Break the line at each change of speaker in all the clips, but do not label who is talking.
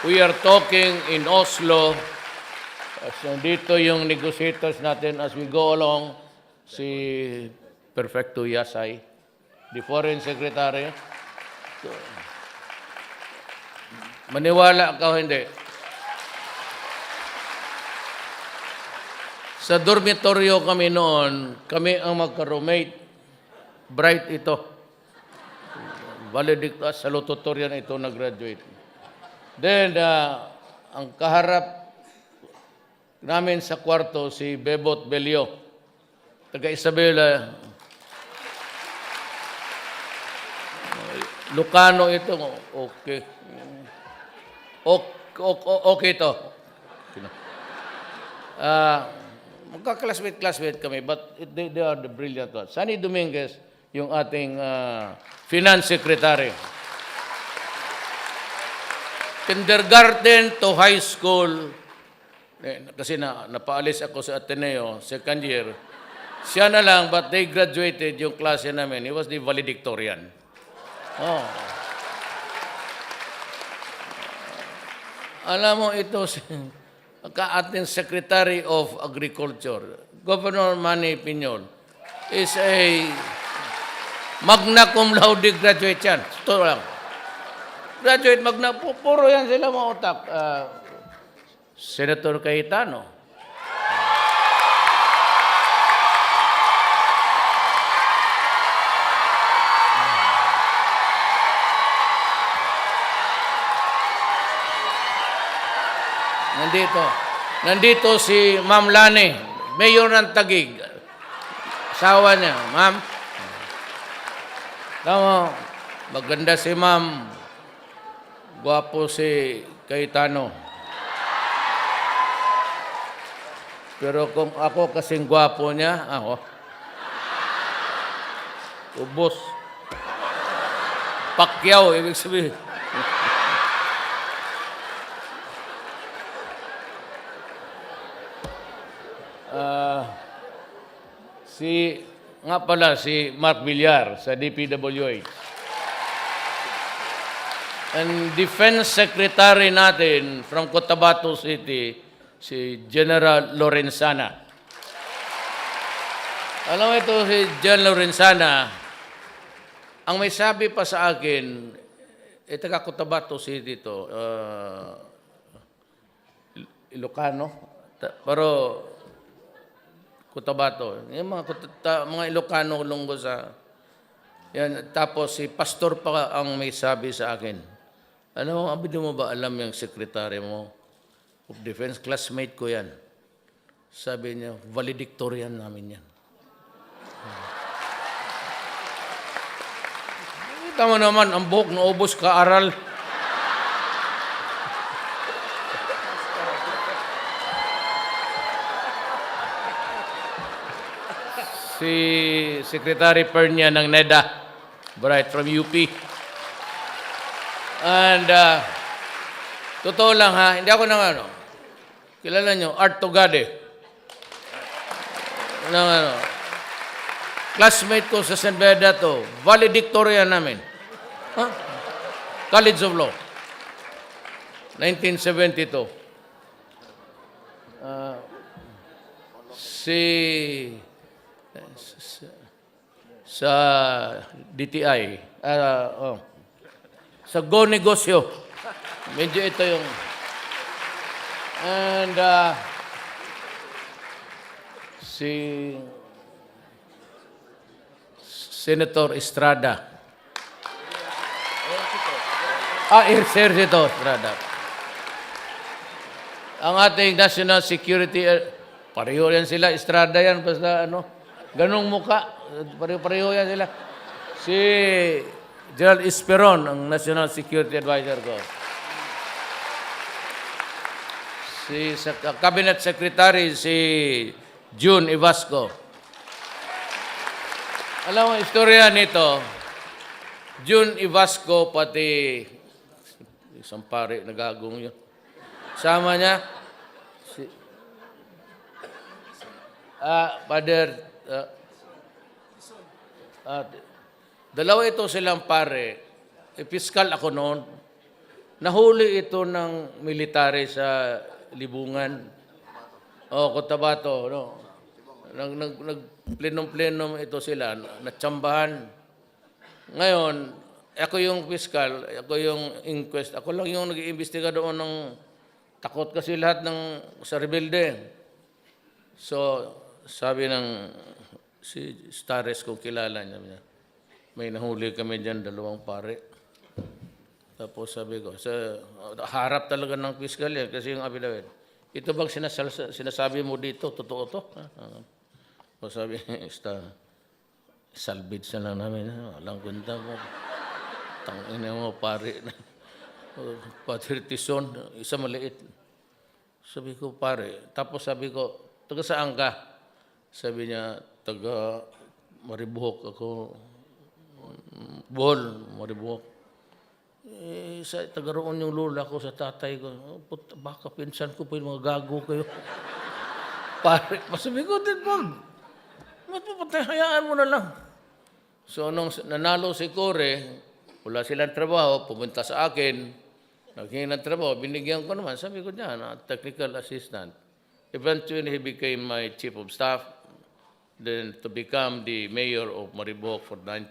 We are talking in Oslo. So dito yung negotiators natin as we go along, si Perfecto Yasay, the Foreign Secretary. So, maniwala ka o hindi? Sa dormitoryo kami noon, kami ang magka-roommate. Bright ito. Valedictorian, salutatorian ito nag-graduate. Then, ang kaharap namin sa kwarto, si Bebot Belio, taga Isabela. Lucano ito. Okay. Okay ito. Magka-classmate kami, but they are the brilliant ones. Sunny Dominguez, yung ating finance secretary. Kindergarten to high school, kasi napaalis ako sa Ateneo, second year, siya na lang, but they graduated yung klase namin. He was the valedictorian. Oh. Alam mo, ito ating Secretary of Agriculture, Governor Manny Piñol, is a magna cum laude graduate yan. Ito lang. Graduate, magna, puro yan sila mga utak. Senator Cayetano. Nandito si Ma'am Lani, Mayor ng Taguig. Asawa niya, Ma'am. Tama, maganda si Ma'am. Gwapo si Cayetano. Pero kung ako kasing gwapo niya, ako, ubos. Pacquiao, ibig sabihin. Si Mark Villar sa DPWH. And Defense Secretary natin from Cotabato City, si General Lorenzana. Alam mo ito si General Lorenzana, ang may sabi pa sa akin, taga Cotabato City ito, Ilocano, pero Cotabato. Yung mga Ilocano lunggo sa... Yan, tapos si pastor pa ang may sabi sa akin. Ano, abid mo ba alam yung sekretary mo of defense? Classmate ko yan. Sabi niya, valedictorian namin yan. Kita mo naman, ang buhok na ubos ka-aral. Si Secretary Pernia ng NEDA, Bright from UP. And, totoo lang ha, hindi ako nang ano, kilala nyo, Art Togade. Classmate ko sa San Bernardo, valedictorian namin. Huh? College of Law. 1972. Sa DTI, sa Go Negosyo. Medyo ito yung... And si Senator Estrada. Exercito Estrada. Ang ating National Security, pareho yan sila, Estrada yan, basta ano, ganong muka. Pareho yan sila. Si Gerald Esperon, ang National Security Advisor ko. Si Cabinet Secretary, si June Ivasco. Alam mo, istorya nito, June Ivasco, pati isang pare, nagagong yun. Sama niya, Father, dalawa ito silang pare. Piskal ako noon. Nahuli ito ng military sa libungan. O, Cotabato, no? Nagplenom-plenom ito sila, natsambahan. Ngayon, ako yung fiscal, ako yung inquest, ako lang yung nag-iimbestiga doon ng takot kasi lahat ng sa rebelde. So, sabi ng si Stares kung kilala niya, may nahuli kami dyan, 2 pare. Tapos sabi ko, sa harap talaga ng fiscal yan kasi yung affidavit. Ito bang sinasabi mo dito? Totoo to? O sabi, salvage na lang namin. Walang kwenta mo. Tangina mo, pare. Padre Tison, isa maliit. Sabi ko, pare. Tapos sabi ko, taga saan ka? Sabi niya, taga Maribohok ako. Bohol, Maribohok. Sa taga roon yung lola ko sa tatay ko. Baka pinsan ko po yung mga gago kayo. Pare, masabi ko, hayaan mo na lang. So, nung nanalo si Kore, wala silang trabaho, pumunta sa akin, naghingi ng trabaho, binigyan ko naman. Sabi ko niya, technical assistant. Eventually, he became my chief of staff. Then to become the mayor of Mariboc for 9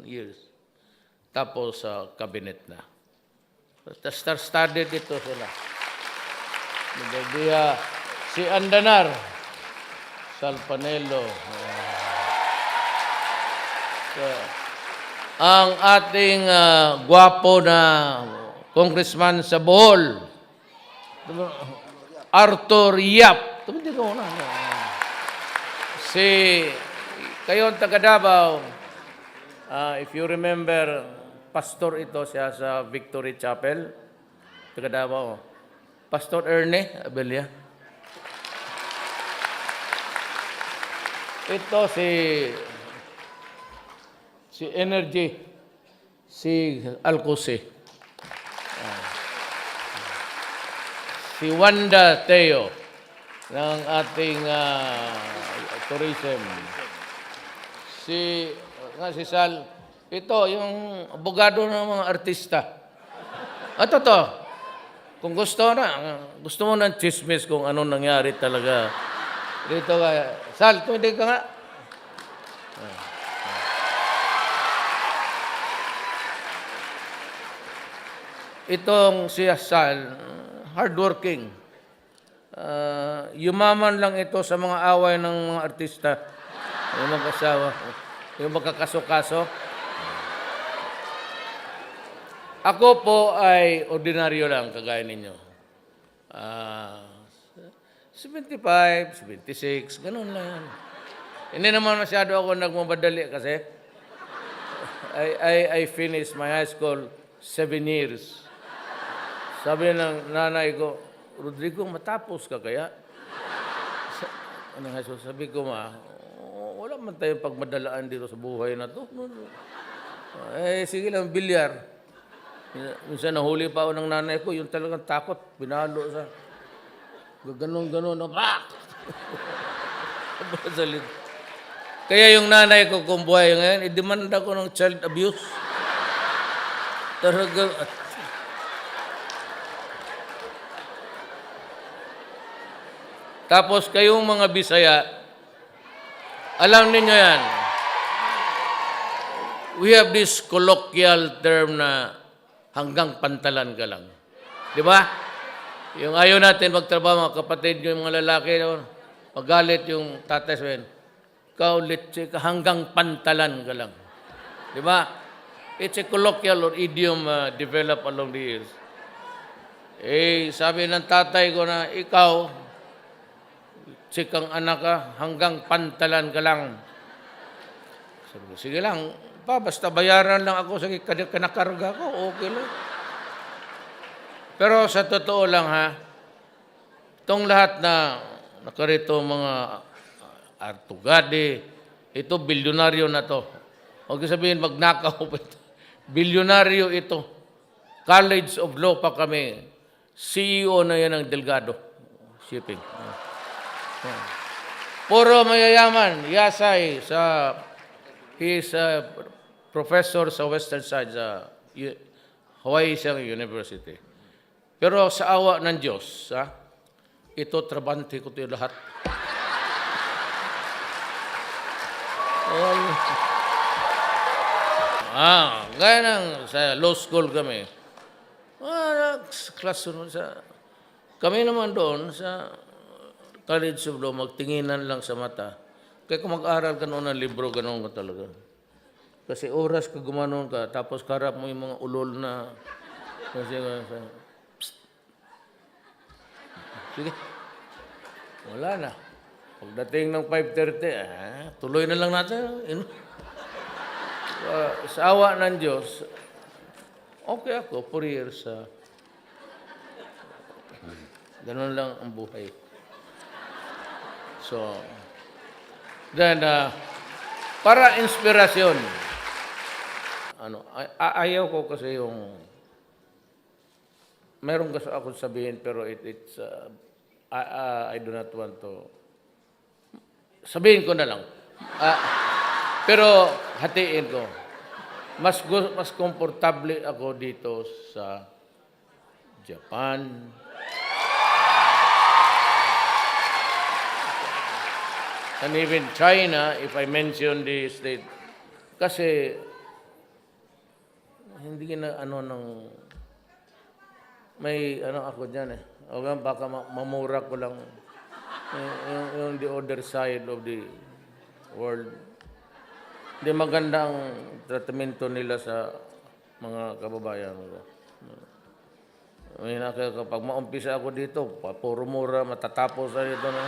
years. Tapos sa cabinet na. Started ito sila. Si Andanar, Salpanelo. Ang ating gwapo na congressman sa Bohol, Arthur Yap. Tumindi ko na. Kayon taga Davao, if you remember, pastor ito siya sa Victory Chapel, taga Davao. Pastor Erne Abella. Ito si Energy, si Alcose. Si Wanda Teo ng ating tourism. Si Sal, ito yung abogado ng mga artista. At ito, kung gusto mo ng chismis kung anong nangyari talaga. Dito ka, Sal, tumidig ka nga. Itong si Sal, hardworking. Yumaman lang ito sa mga away ng mga artista, yung mag-asawa, yung magkakaso-kaso. Ako po ay ordinaryo lang, kagaya ninyo. 75, 76, ganun lang yan. Hindi naman masyado ako nagmamadali kasi I finished my high school 7 years. Sabi ng nanay ko, Rodrigo, matapos ka kaya? Sabi ko, wala man tayong pagmadalaan dito sa buhay na to. Sige lang, bilyar. Minsan nahuli pa ako ng nanay ko, yung talagang takot, pinalo sa ganon-ganon. Kaya yung nanay ko kung buhay ngayon, i-demanda ko ng child abuse. Talagang, tapos kayong mga Bisaya, alam ninyo yan, we have this colloquial term na hanggang pantalan ka lang. Di ba? Yung ayaw natin magtrabaho, mga kapatid yung mga lalaki, magalit yung tatay sabihin, ikaw, litsi ka, hanggang pantalan ka lang. Di ba? It's a colloquial or idiom developed along the years. Sabi ng tatay ko na, ikaw, sikang anak ka, hanggang pantalan ka lang. Sabi ko, sige lang, basta bayaran lang ako sa kanakarga ko, okay lang. Pero sa totoo lang itong lahat na nakarito mga Artugadi, ito bilyonaryo na to. Huwag sabihin magnakaw pa ito. Bilyonaryo ito. College of Law pa kami. CEO na yan ng Delgado Shipping. Puro mayayaman, Yasay, he's professor sa Western Side sa Hawaii siyang University. Pero sa awa ng Diyos, ito, trabante ko ito lahat. Gaya ng sa law school kami. Classroom kami naman doon sa College of Law, magtinginan lang sa mata. Kaya kung mag-aral ka noon ng libro, ganoon ka talaga. Kasi oras ka gumanon ka, tapos karap mo yung mga ulol na... Kasi, sige, wala na. Pagdating ng 5:30, tuloy na lang natin. Sa awa ng Diyos, okay ako, 4 years. Ganun lang ang buhay. So, then, para inspirasyon, ayaw ko kasi yung, meron kasi ako sabihin, pero it's, I do not want to, sabihin ko na lang. Pero hatiin ko. Mas komportable ako dito sa Japan. And even China, if I mention the state. Kasi hindi na may ako diyan O baka mamura ko lang yung the other side of the world. Hindi maganda ang tratamento nila sa mga kababayan ko. Kapag maumpisa ako dito, puro mura, matatapos na dito na.